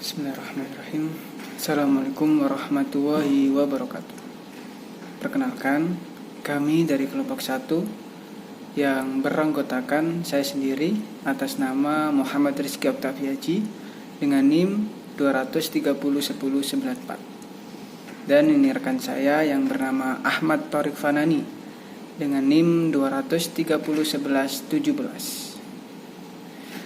Bismillahirrahmanirrahim. Assalamualaikum warahmatullahi wabarakatuh. Perkenalkan, kami dari kelompok 1 yang beranggotakan saya sendiri atas nama Muhammad Rizky Oktaviaji dengan NIM 2301094. Dan ini rekan saya yang bernama Ahmad Thorik Fanani dengan NIM 2301117.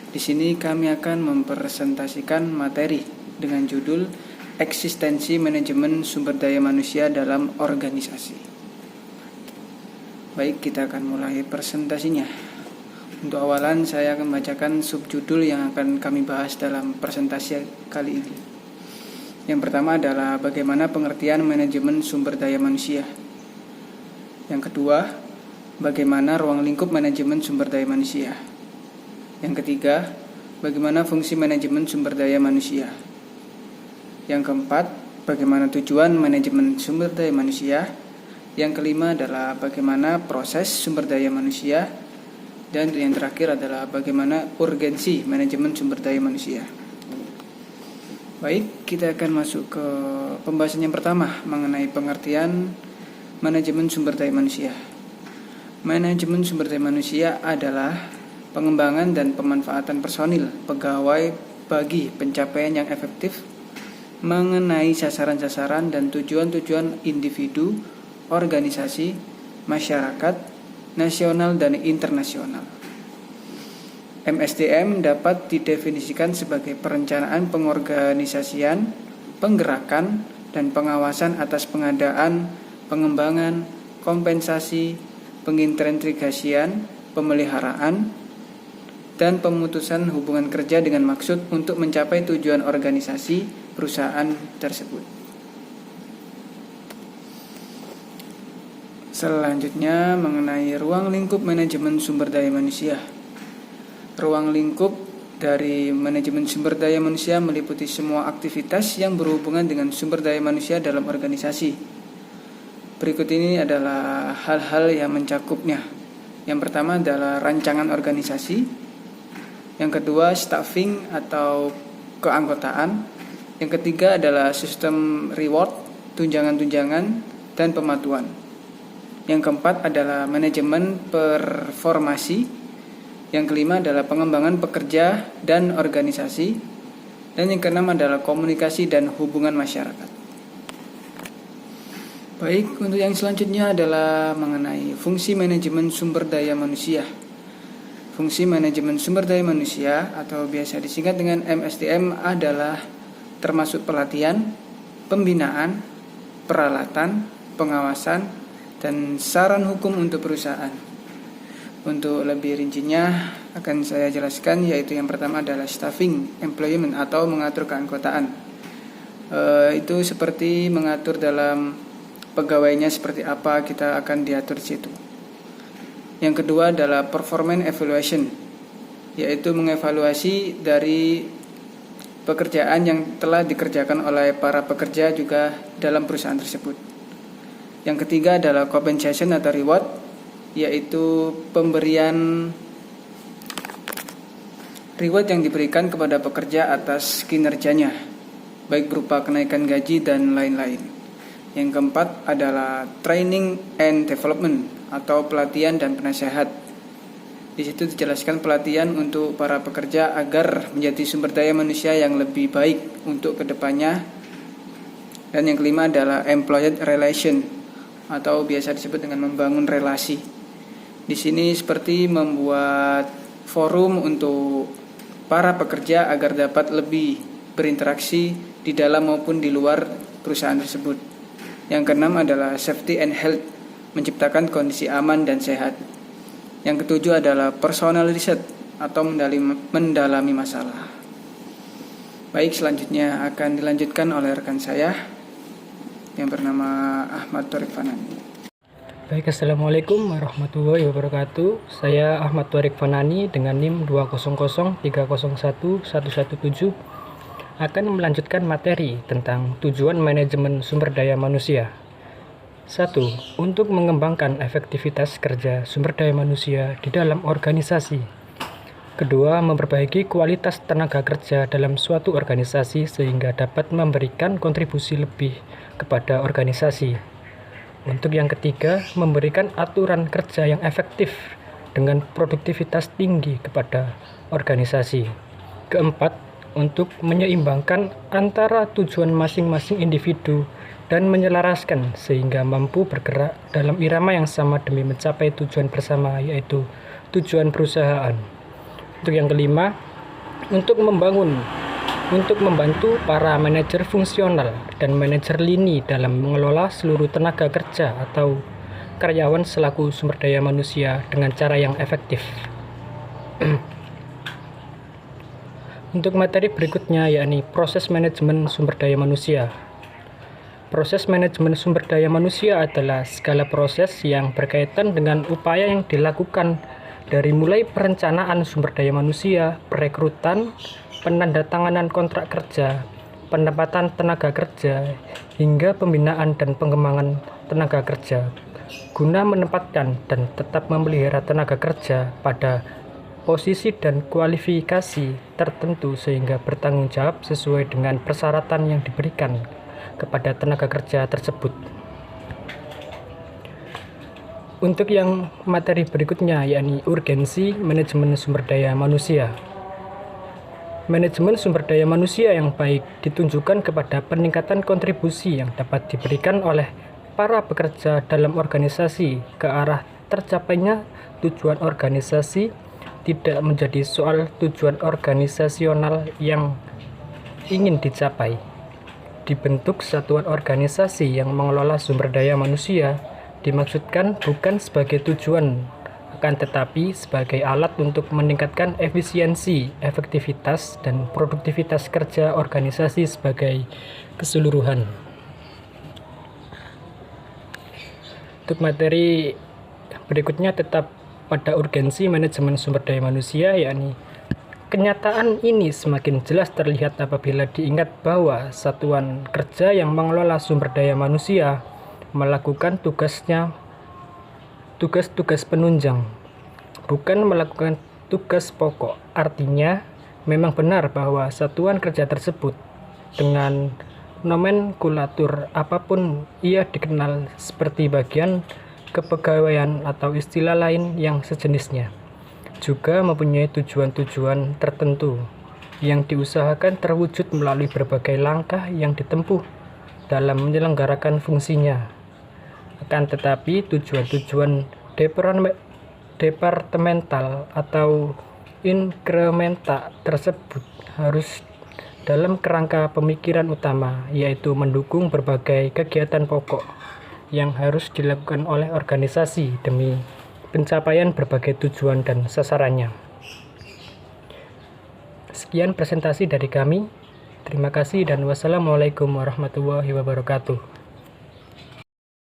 Di sini kami akan mempresentasikan materi dengan judul Eksistensi Manajemen Sumber Daya Manusia dalam Organisasi. Baik, kita akan mulai presentasinya. Untuk awalan saya akan membacakan subjudul yang akan kami bahas dalam presentasi kali ini. Yang pertama adalah bagaimana pengertian manajemen sumber daya manusia. Yang kedua, bagaimana ruang lingkup manajemen sumber daya manusia. Yang ketiga, bagaimana fungsi manajemen sumber daya manusia. Yang keempat, bagaimana tujuan manajemen sumber daya manusia. Yang kelima adalah bagaimana proses sumber daya manusia. Dan yang terakhir adalah bagaimana urgensi manajemen sumber daya manusia. Baik, kita akan masuk ke pembahasan yang pertama mengenai pengertian manajemen sumber daya manusia. Manajemen sumber daya manusia adalah pengembangan dan pemanfaatan personil pegawai bagi pencapaian yang efektif mengenai sasaran-sasaran dan tujuan-tujuan individu, organisasi, masyarakat, nasional dan internasional. MSDM dapat didefinisikan sebagai perencanaan pengorganisasian, penggerakan, dan pengawasan atas pengadaan, pengembangan, kompensasi, pengintegrasian, pemeliharaan, dan pemutusan hubungan kerja dengan maksud untuk mencapai tujuan organisasi perusahaan tersebut. Selanjutnya mengenai ruang lingkup manajemen sumber daya manusia. Ruang lingkup dari manajemen sumber daya manusia meliputi semua aktivitas yang berhubungan dengan sumber daya manusia dalam organisasi. Berikut ini adalah hal-hal yang mencakupnya. Yang pertama adalah rancangan organisasi. Yang kedua, staffing atau keanggotaan. Yang ketiga adalah sistem reward, tunjangan-tunjangan, dan pematuan. Yang keempat adalah manajemen performasi. Yang kelima adalah pengembangan pekerja dan organisasi. Dan yang keenam adalah komunikasi dan hubungan masyarakat. Baik, untuk yang selanjutnya adalah mengenai fungsi manajemen sumber daya manusia. Fungsi manajemen sumber daya manusia atau biasa disingkat dengan MSDM adalah termasuk pelatihan, pembinaan, peralatan, pengawasan, dan saran hukum untuk perusahaan. Untuk lebih rincinya akan saya jelaskan, yaitu yang pertama adalah staffing, employment atau mengatur keanggotaan. Itu seperti mengatur dalam pegawainya seperti apa kita akan diatur di situ. Yang kedua adalah performance evaluation, yaitu mengevaluasi dari pekerjaan yang telah dikerjakan oleh para pekerja juga dalam perusahaan tersebut. Yang ketiga adalah compensation atau reward, yaitu pemberian reward yang diberikan kepada pekerja atas kinerjanya, baik berupa kenaikan gaji dan lain-lain. Yang keempat adalah training and development atau pelatihan dan penasehat. Di situ dijelaskan pelatihan untuk para pekerja agar menjadi sumber daya manusia yang lebih baik untuk kedepannya. Dan yang kelima adalah employee relation atau biasa disebut dengan membangun relasi. Di sini seperti membuat forum untuk para pekerja agar dapat lebih berinteraksi di dalam maupun di luar perusahaan tersebut. Yang keenam adalah safety and health, menciptakan kondisi aman dan sehat. Yang ketujuh adalah personal research atau mendalami masalah. Baik, selanjutnya akan dilanjutkan oleh rekan saya yang bernama Ahmad Thorik Fanani. Baik, Assalamualaikum warahmatullahi wabarakatuh. Saya Ahmad Thorik Fanani dengan NIM 200301117 akan melanjutkan materi tentang tujuan manajemen sumber daya manusia. 1. Untuk mengembangkan efektivitas kerja sumber daya manusia di dalam organisasi. Kedua, memperbaiki kualitas tenaga kerja dalam suatu organisasi sehingga dapat memberikan kontribusi lebih kepada organisasi. Untuk yang ketiga, memberikan aturan kerja yang efektif dengan produktivitas tinggi kepada organisasi. Keempat, untuk menyeimbangkan antara tujuan masing-masing individu dan menyelaraskan sehingga mampu bergerak dalam irama yang sama demi mencapai tujuan bersama, yaitu tujuan perusahaan. Untuk yang kelima, untuk membantu para manajer fungsional dan manajer lini dalam mengelola seluruh tenaga kerja atau karyawan selaku sumber daya manusia dengan cara yang efektif. Untuk materi berikutnya yakni proses manajemen sumber daya manusia. Proses manajemen sumber daya manusia adalah segala proses yang berkaitan dengan upaya yang dilakukan dari mulai perencanaan sumber daya manusia, perekrutan, penandatanganan kontrak kerja, penempatan tenaga kerja, hingga pembinaan dan pengembangan tenaga kerja, guna menempatkan dan tetap memelihara tenaga kerja pada posisi dan kualifikasi tertentu sehingga bertanggung jawab sesuai dengan persyaratan yang diberikan kepada tenaga kerja tersebut. Untuk yang materi berikutnya yakni urgensi manajemen sumber daya manusia. Manajemen sumber daya manusia yang baik ditunjukkan kepada peningkatan kontribusi yang dapat diberikan oleh para pekerja dalam organisasi ke arah tercapainya tujuan organisasi, tidak menjadi soal tujuan organisasional yang ingin dicapai. Dibentuk satuan organisasi yang mengelola sumber daya manusia dimaksudkan bukan sebagai tujuan, akan tetapi sebagai alat untuk meningkatkan efisiensi, efektivitas, dan produktivitas kerja organisasi sebagai keseluruhan. Untuk materi berikutnya tetap pada urgensi manajemen sumber daya manusia, yakni kenyataan ini semakin jelas terlihat apabila diingat bahwa satuan kerja yang mengelola sumber daya manusia melakukan tugas-tugas penunjang, bukan melakukan tugas pokok. Artinya, memang benar bahwa satuan kerja tersebut dengan nomenklatur apapun ia dikenal seperti bagian kepegawaian atau istilah lain yang sejenisnya, juga mempunyai tujuan-tujuan tertentu yang diusahakan terwujud melalui berbagai langkah yang ditempuh dalam menyelenggarakan fungsinya. Akan tetapi tujuan-tujuan departemental atau inkrementa tersebut harus dalam kerangka pemikiran utama, yaitu mendukung berbagai kegiatan pokok yang harus dilakukan oleh organisasi demi pencapaian berbagai tujuan dan sasarannya. Sekian presentasi dari kami. Terima kasih dan wassalamualaikum warahmatullahi wabarakatuh.